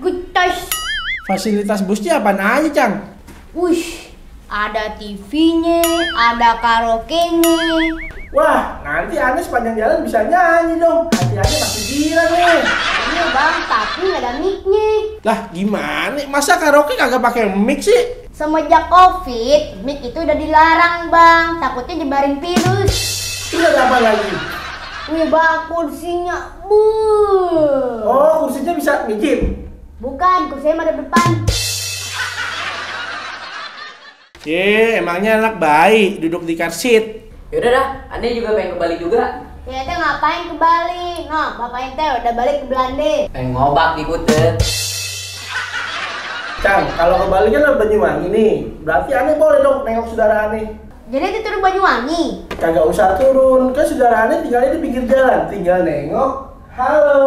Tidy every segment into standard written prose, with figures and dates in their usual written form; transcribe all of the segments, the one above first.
good taste. Fasilitas busnya apaan aja, Cang? Wih, ada TV-nya, ada karaoke-nya. Wah, nanti Ane sepanjang jalan bisa nyanyi dong. Hati-hati pasti gila nih. Iya bang, tapi nggak ada mic-nya. Lah, gimana? Masa karaoke kagak pakai mic sih? Semenjak COVID, mic itu udah dilarang bang. Takutnya nyebarin virus. Terus ada apa lagi? Wih bang, kursinya. Oh, kursinya bisa mijit. Bukan, kursinya ada depan. Emangnya anak baik duduk di car seat. Yaudah dah, Ane juga pengen ke Bali juga. Ya teh ngapain ke Bali? Noh, bapak ente udah balik ke Belanda. Pengen ngobak di Kuta. Cang, kalau ke Bali kan lo Banyuwangi nih. Berarti Ane boleh dong nengok saudara Ane. Jadi itu turun Banyuwangi. Kagak usah turun, kan saudara Ane tinggalnya di pinggir jalan. Tinggal nengok. Halo.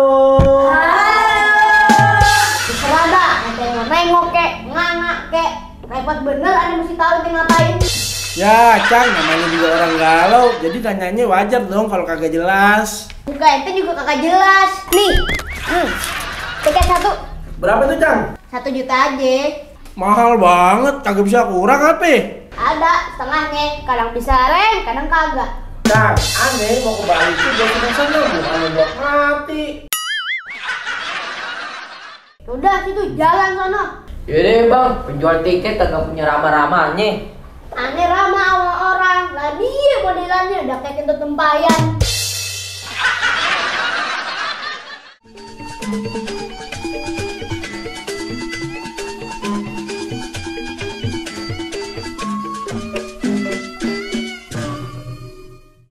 Terserah dah, ente mau nengok kek, nganga kek. Repot bener, Ane mesti tahu ente ngapain. Ya, Cang, namanya juga orang galau. Jadi tanyanya wajar dong kalau kagak jelas. Buka ente juga kagak jelas. Nih, tiket satu. Berapa tuh, Cang? 1 juta aja. Mahal banget, kagak bisa kurang apa? Ada setengahnya, kadang bisa reng, kadang kagak. Cang, Ane mau ke Bali itu buat seneng-seneng, bukan buat mati. Udah situ jalan sono. Yaudah bang, penjual tiket kagak punya ramah-ramahnya. Ane ramah sama orang, lah dia modelannya udah kayak kentut tempayan.